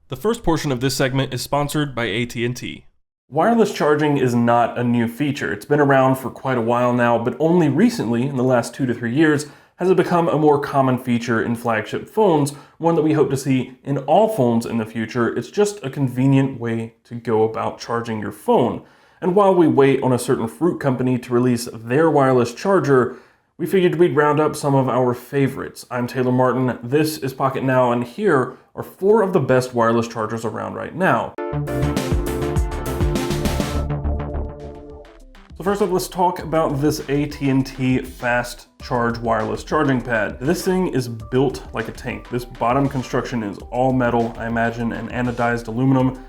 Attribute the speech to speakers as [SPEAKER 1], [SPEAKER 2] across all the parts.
[SPEAKER 1] The first portion of this segment is sponsored by AT&T.
[SPEAKER 2] Wireless charging is not a new feature. It's been around for quite a while now, but only recently, in the last 2 to 3 years, has it become a more common feature in flagship phones, one that we hope to see in all phones in the future. It's just a convenient way to go about charging your phone. And while we wait on a certain fruit company to release their wireless charger, we figured we'd round up some of our favorites. I'm Taylor Martin, this is Pocketnow, and here are 4 of the best wireless chargers around right now. So first up, let's talk about this AT&T Fast Charge wireless charging pad. This thing is built like a tank. This bottom construction is all metal, I imagine, and anodized aluminum.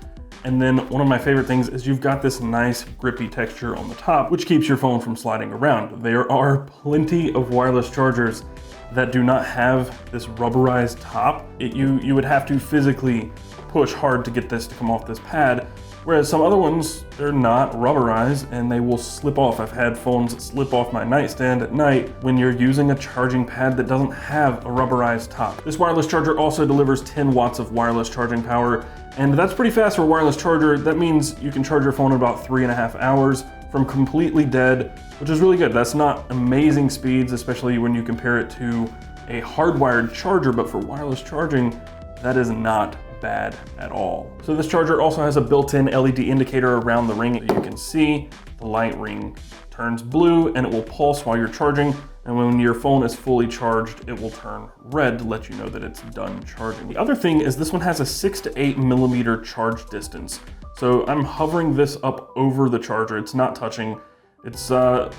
[SPEAKER 2] And then one of my favorite things is you've got this nice grippy texture on the top, which keeps your phone from sliding around. There are plenty of wireless chargers that do not have this rubberized top. You would have to physically push hard to get this to come off this pad, whereas some other ones, they're not rubberized and they will slip off. I've had phones slip off my nightstand at night when you're using a charging pad that doesn't have a rubberized top. This wireless charger also delivers 10 watts of wireless charging power, and that's pretty fast for a wireless charger. That means you can charge your phone in about 3.5 hours from completely dead, which is really good. That's not amazing speeds, especially when you compare it to a hardwired charger, but for wireless charging, that is not bad at all. So this charger also has a built-in LED indicator around the ring that you can see. The light ring turns blue and it will pulse while you're charging, and when your phone is fully charged, it will turn red to let you know that it's done charging. The other thing is this one has a 6 to 8 millimeter charge distance. So I'm hovering this up over the charger. It's not touching. It's I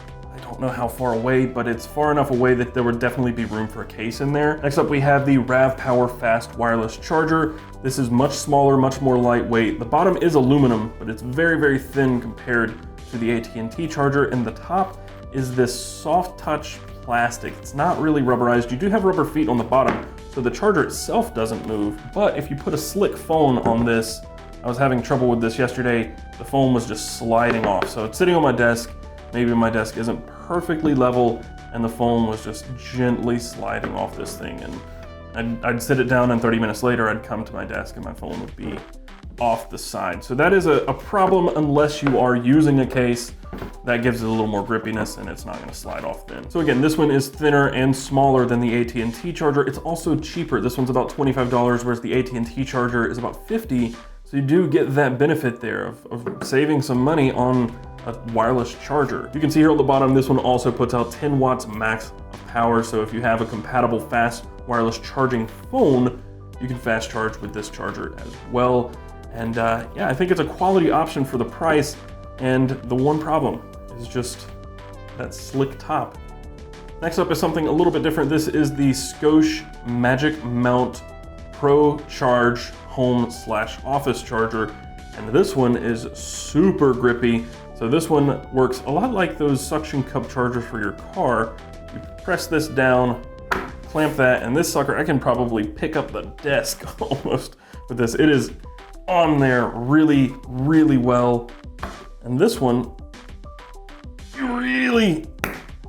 [SPEAKER 2] don't know how far away, but it's far enough away that there would definitely be room for a case in there. Next up, we have the RAVPower Fast Wireless Charger. This is much smaller, much more lightweight. The bottom is aluminum, but it's very, very thin compared to the AT&T charger, and the top is this soft touch plastic. It's not really rubberized. You do have rubber feet on the bottom, so the charger itself doesn't move, but if you put a slick phone on this, I was having trouble with this yesterday, the phone was just sliding off. So it's sitting on my desk, maybe my desk isn't perfectly level, and the phone was just gently sliding off this thing, and I'd sit it down and 30 minutes later I'd come to my desk and my phone would be off the side. So that is a problem unless you are using a case that gives it a little more grippiness and it's not going to slide off then. So again, this one is thinner and smaller than the AT&T charger. It's also cheaper. This one's about $25, whereas the AT&T charger is about $50. So you do get that benefit there of saving some money on a wireless charger. You can see here on the bottom, this one also puts out 10 watts max of power. So if you have a compatible fast wireless charging phone, you can fast charge with this charger as well. And yeah, I think it's a quality option for the price. And the one problem is just that slick top. Next up is something a little bit different. This is the Scosche Magic Mount Pro Charge Home/Office Charger. And this one is super grippy. So this one works a lot like those suction cup chargers for your car. You press this down, clamp that, and this sucker, I can probably pick up the desk almost with this. It is on there really, really well. And this one, you really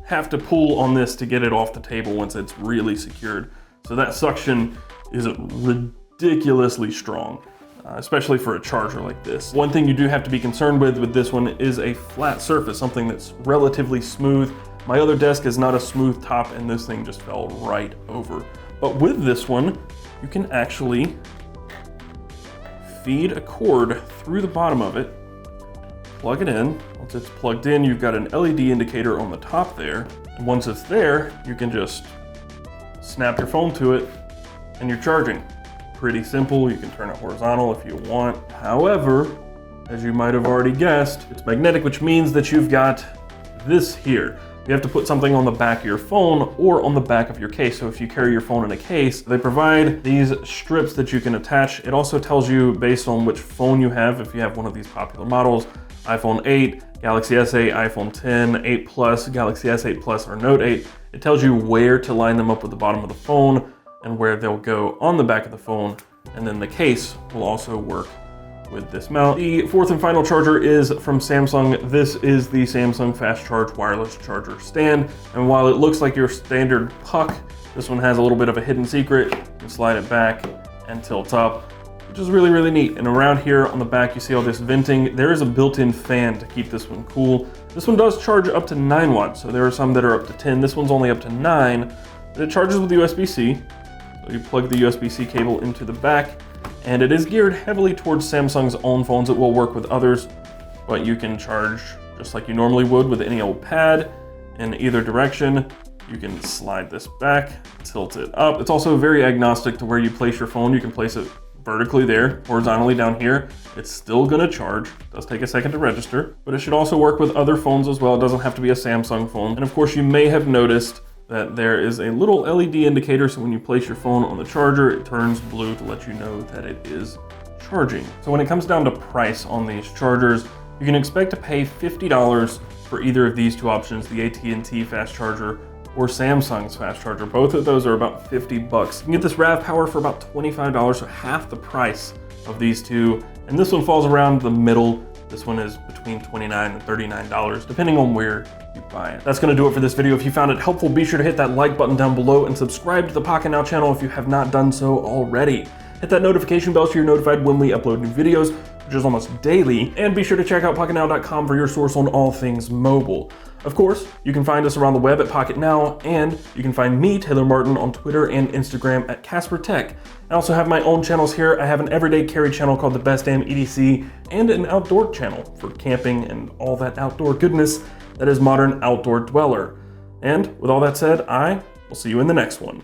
[SPEAKER 2] have to pull on this to get it off the table once it's really secured. So that suction is ridiculously strong, especially for a charger like this. One thing you do have to be concerned with this one is a flat surface, something that's relatively smooth. My other desk is not a smooth top and this thing just fell right over. But with this one, you can actually feed a cord through the bottom of it, plug it in. Once it's plugged in, you've got an LED indicator on the top there. And once it's there, you can just snap your phone to it and you're charging. Pretty simple. You can turn it horizontal if you want. However, as you might have already guessed, it's magnetic, which means that you've got this here. You have to put something on the back of your phone or on the back of your case. So if you carry your phone in a case, they provide these strips that you can attach. It also tells you based on which phone you have. If you have one of these popular models, iPhone 8, Galaxy S8, iPhone 10, 8 Plus, Galaxy S8 Plus, or Note 8, it tells you where to line them up with the bottom of the phone and where they'll go on the back of the phone. And then the case will also work with this mount. The fourth and final charger is from Samsung. This is the Samsung Fast Charge Wireless Charger Stand. And while it looks like your standard puck, this one has a little bit of a hidden secret. You can slide it back and tilt up. which is really, really neat. And around here on the back, you see all this venting. There is a built-in fan to keep this one cool. This one does charge up to 9 watts, so there are some that are up to 10. This one's only up to 9, but it charges with USB-C. So you plug the USB-C cable into the back, and it is geared heavily towards Samsung's own phones. It will work with others, but you can charge just like you normally would with any old pad in either direction. You can slide this back, tilt it up. It's also very agnostic to where you place your phone. You can place it vertically there, horizontally down here. It's still gonna charge. It does take a second to register, but it should also work with other phones as well. It doesn't have to be a Samsung phone. And of course, you may have noticed that there is a little LED indicator, so when you place your phone on the charger, it turns blue to let you know that it is charging. So when it comes down to price on these chargers, you can expect to pay $50 for either of these two options, the AT&T fast charger or Samsung's fast charger. Both of those are about 50 bucks. You can get this RAV Power for about $25, so half the price of these two. And this one falls around the middle. This one is between $29 and $39, depending on where you buy it. That's gonna do it for this video. If you found it helpful, be sure to hit that like button down below and subscribe to the Pocket Now channel if you have not done so already. Hit that notification bell so you're notified when we upload new videos, which is almost daily. And be sure to check out PocketNow.com for your source on all things mobile. Of course, you can find us around the web at Pocket Now, and you can find me, Taylor Martin, on Twitter and Instagram at Casper Tech. I also have my own channels here. I have an everyday carry channel called The Best Damn EDC, and an outdoor channel for camping and all that outdoor goodness that is Modern Outdoor Dweller. And with all that said, I will see you in the next one.